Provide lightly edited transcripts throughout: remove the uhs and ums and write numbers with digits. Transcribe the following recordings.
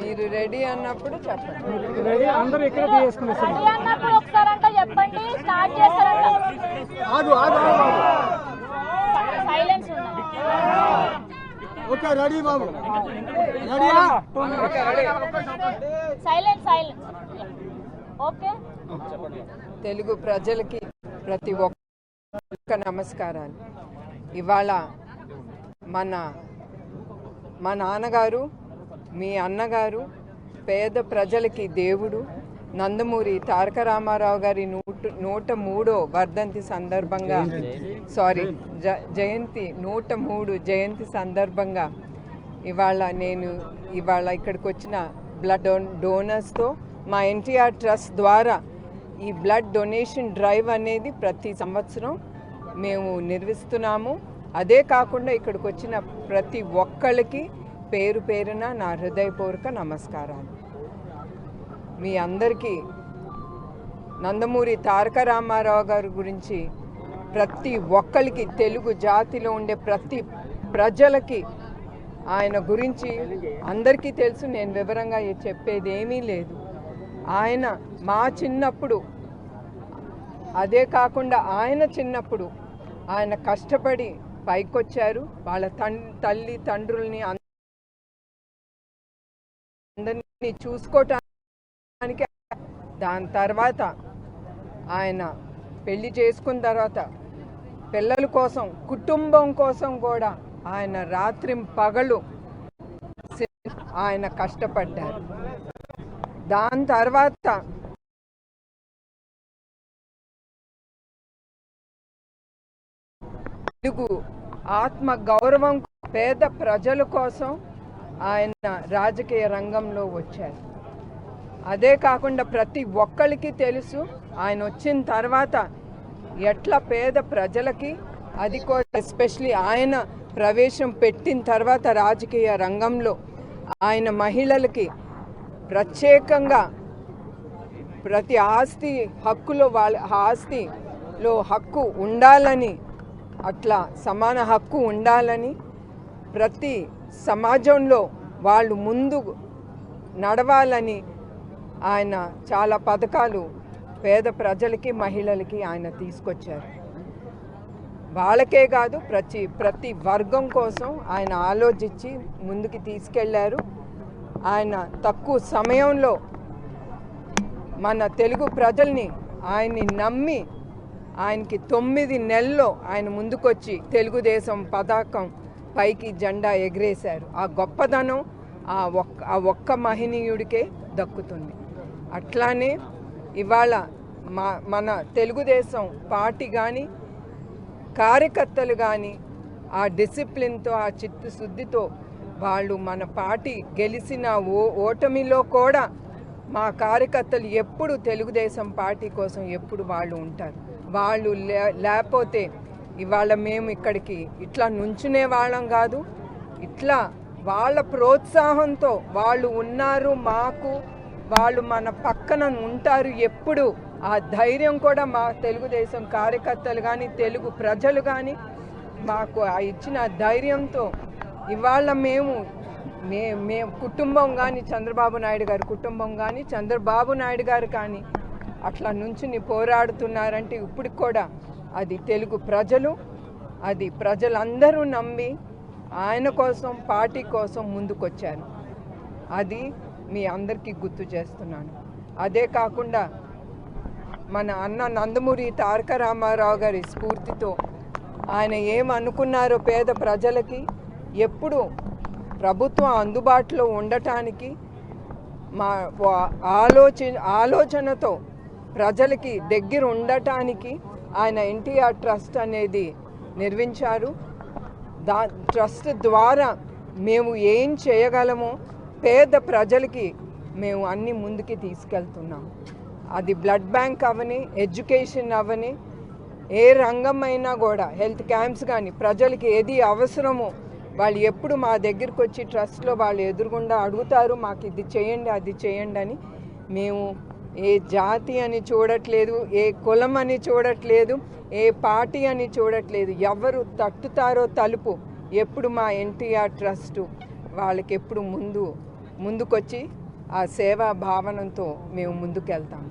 మీరు రెడీ అన్నప్పుడు చెప్పండి. రెడీ అందరూ ఇక్కడ తీసుకునేస్తారు. రెడీ అన్నప్పుడు ఒకసారి అంటే చెప్పండి. స్టార్ట్ చేస్తారంట. ఆగు ఆగు ఆగు. సైలెన్స్ ఉండండి. ఓకే రెడీ బాబు. Ready silence silence. Okay. Telugu ప్రజలకి ప్రతి ఒక్క నమస్కారాలు. ఇవాళ మా నాన్నగారు, మీ అన్నగారు, పేద ప్రజలకి దేవుడు నందమూరి తారక రామారావు గారి 103వ వర్ధంతి సందర్భంగా జయంతి 103 జయంతి సందర్భంగా ఇవాళ ఇక్కడికి వచ్చిన బ్లడ్ డోనర్స్తో మా ఎన్టీఆర్ ట్రస్ట్ ద్వారా ఈ బ్లడ్ డొనేషన్ డ్రైవ్ అనేది ప్రతి సంవత్సరం మేము నిర్వహిస్తున్నాము. అదే కాకుండా ఇక్కడికి వచ్చిన ప్రతి ఒక్కళ్ళకి పేరు పేరున నా హృదయపూర్వక నమస్కారాలు. మీ అందరికీ నందమూరి తారక రామారావు గారి గురించి ప్రతి ఒక్కరికి, తెలుగు జాతిలో ఉండే ప్రతి ప్రజలకి ఆయన గురించి అందరికీ తెలుసు. నేను వివరంగా చెప్పేది ఏమీ లేదు. ఆయన మా చిన్నప్పుడు, అదే కాకుండా ఆయన చిన్నప్పుడు ఆయన కష్టపడి పైకొచ్చారు. వాళ్ళ తల్లి తండ్రుల్ని అందరినీ చూసుకోవటానికి, దాని తర్వాత ఆయన పెళ్లి చేసుకున్న తర్వాత పిల్లల కోసం, కుటుంబం కోసం కూడా ఆయన రాత్రి పగలు ఆయన కష్టపడ్డారు. దాని తర్వాత తెలుగు ఆత్మ గౌరవం, పేద ప్రజల కోసం ఆయన రాజకీయ రంగంలో వచ్చారు. అదే కాకుండా ప్రతి ఒక్కరికి తెలుసు ఆయన వచ్చిన తర్వాత ఎట్లా పేద ప్రజలకి, అది కూడా ఎస్పెషలీ ఆయన ప్రవేశం పెట్టిన తర్వాత రాజకీయ రంగంలో ఆయన మహిళలకి ప్రత్యేకంగా ప్రతి హక్కులో వాళ్ళ ఆస్తిలో హక్కు ఉండాలని, అట్లా సమాన హక్కు ఉండాలని, ప్రతి సమాజంలో వాళ్ళు ముందు నడవాలని ఆయన చాలా పథకాలు పేద ప్రజలకి, మహిళలకి ఆయన తీసుకొచ్చారు. వాళ్ళకే కాదు, ప్రతి వర్గం కోసం ఆయన ఆలోచించి ముందుకు తీసుకెళ్లారు. ఆయన తక్కువ సమయంలో మన తెలుగు ప్రజల్ని ఆయన్ని నమ్మి ఆయనకి 9 నెలల్లో ఆయన ముందుకొచ్చి తెలుగుదేశం పతాకం పైకి జెండా ఎగరేశారు. ఆ గొప్పదనం ఆ ఒక్క మహనీయుడికే దక్కుతుంది. అట్లానే ఇవాళ మన తెలుగుదేశం పార్టీ కానీ, కార్యకర్తలు కానీ ఆ డిసిప్లిన్తో, ఆ చిత్తశుద్ధితో వాళ్ళు మన పార్టీ గెలిచిన ఓటమిలో కూడా మా కార్యకర్తలు ఎప్పుడు తెలుగుదేశం పార్టీ కోసం ఎప్పుడు వాళ్ళు ఉంటారు. వాళ్ళు లేకపోతే ఇవాళ మేము ఇక్కడికి ఇట్లా నుంచునే వాళ్ళం కాదు. ఇట్లా వాళ్ళ ప్రోత్సాహంతో వాళ్ళు ఉన్నారు మాకు, వాళ్ళు మన పక్కన ఉంటారు ఎప్పుడు. ఆ ధైర్యం కూడా మా తెలుగుదేశం కార్యకర్తలు కానీ, తెలుగు ప్రజలు కానీ మాకు ఇచ్చిన ధైర్యంతో ఇవాళ మేము కుటుంబం కానీ, చంద్రబాబు నాయుడు గారి కుటుంబం కానీ, చంద్రబాబు నాయుడు గారు కానీ అట్లా నుంచుని పోరాడుతున్నారంటే ఇప్పటికి కూడా అది తెలుగు ప్రజలు, అది ప్రజలందరూ నమ్మి ఆయన కోసం, పార్టీ కోసం ముందుకొచ్చారు. అది మీ అందరికీ గుర్తు చేస్తున్నాను. అదే కాకుండా మన అన్న నందమూరి తారక రామారావు గారి స్ఫూర్తితో ఆయన ఏమనుకున్నారో పేద ప్రజలకి ఎప్పుడు ప్రభుత్వం అందుబాటులో ఉండటానికి మా ఆలోచనతో ప్రజలకి దగ్గర ఉండటానికి ఆయన ఎన్టీఆర్ ట్రస్ట్ అనేది నిర్మించారు. ట్రస్ట్ ద్వారా మేము ఏం చేయగలమో పేద ప్రజలకి మేము అన్ని ముందుకి తీసుకెళ్తున్నాం. అది బ్లడ్ బ్యాంక్ అవని, ఎడ్యుకేషన్ అవని, ఏ రంగం అయినా కూడా, హెల్త్ క్యాంప్స్ కానీ, ప్రజలకి ఏది అవసరమో వాళ్ళు ఎప్పుడు మా దగ్గరికి వచ్చి ట్రస్ట్లో వాళ్ళు ఎదురుగుండా అడుగుతారు, మాకు ఇది చేయండి, అది చేయండి అని. మేము ఏ జాతి అని చూడట్లేదు, ఏ కులం అని చూడట్లేదు, ఏ పార్టీ అని చూడట్లేదు. ఎవరు తట్టుతారో తలుపు, ఎప్పుడు మా ఎన్టీఆర్ ట్రస్ట్ వాళ్ళకి ఎప్పుడు ముందుకొచ్చి ఆ సేవా భావనతో మేము ముందుకెళ్తాం.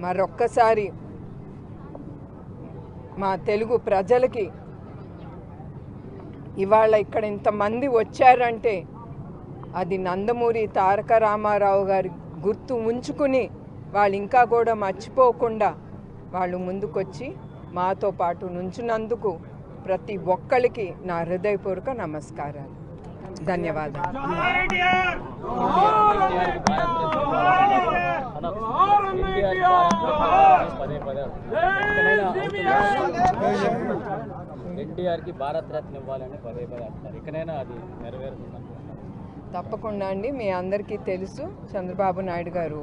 మరొక్కసారి మా తెలుగు ప్రజలకి ఇవాళ ఇక్కడ ఇంతమంది వచ్చారంటే అది నందమూరి తారక రామారావు గారి గుర్తు ఉంచుకుని వాళ్ళు ఇంకా కూడా మర్చిపోకుండా వాళ్ళు ముందుకొచ్చి మాతో పాటు నుంచున్నందుకు ప్రతి ఒక్కరికి నా హృదయపూర్వక నమస్కారాలు, ధన్యవాదాలు. ఎన్టీఆర్కి భారత రత్న ఇవ్వాలని పదే అంటారు. ఇకనైనా అది నెరవేరుతుంది. తప్పకుండా అండి. మీ అందరికీ తెలుసు చంద్రబాబు నాయుడు గారు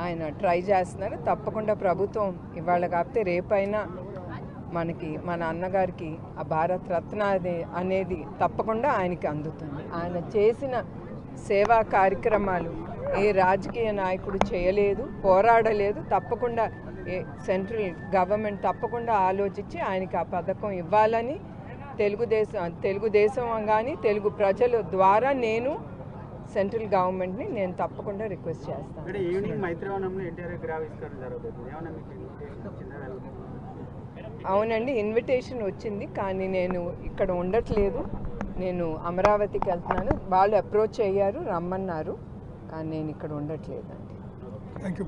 ఆయన ట్రై చేస్తున్నారు. తప్పకుండా ప్రభుత్వం ఇవాళ కాకపోతే రేపైనా మనకి మన అన్నగారికి ఆ భారత రత్న అనేది తప్పకుండా ఆయనకి అందుతుంది. ఆయన చేసిన సేవా కార్యక్రమాలు ఏ రాజకీయ నాయకుడు చేయలేదు, పోరాడలేదు. తప్పకుండా సెంట్రల్ గవర్నమెంట్ తప్పకుండా ఆలోచించి ఆయనకి ఆ పథకం ఇవ్వాలని తెలుగుదేశం కానీ తెలుగు ప్రజల ద్వారా నేను సెంట్రల్ గవర్నమెంట్ని నేను తప్పకుండా రిక్వెస్ట్ చేస్తాను. అవునండి, ఇన్విటేషన్ వచ్చింది, కానీ నేను ఇక్కడ ఉండట్లేదు. నేను అమరావతికి వెళ్తున్నాను. వాళ్ళు అప్రోచ్ అయ్యారు, రమ్మన్నారు, కానీ నేను ఇక్కడ ఉండట్లేదండి. Thank you.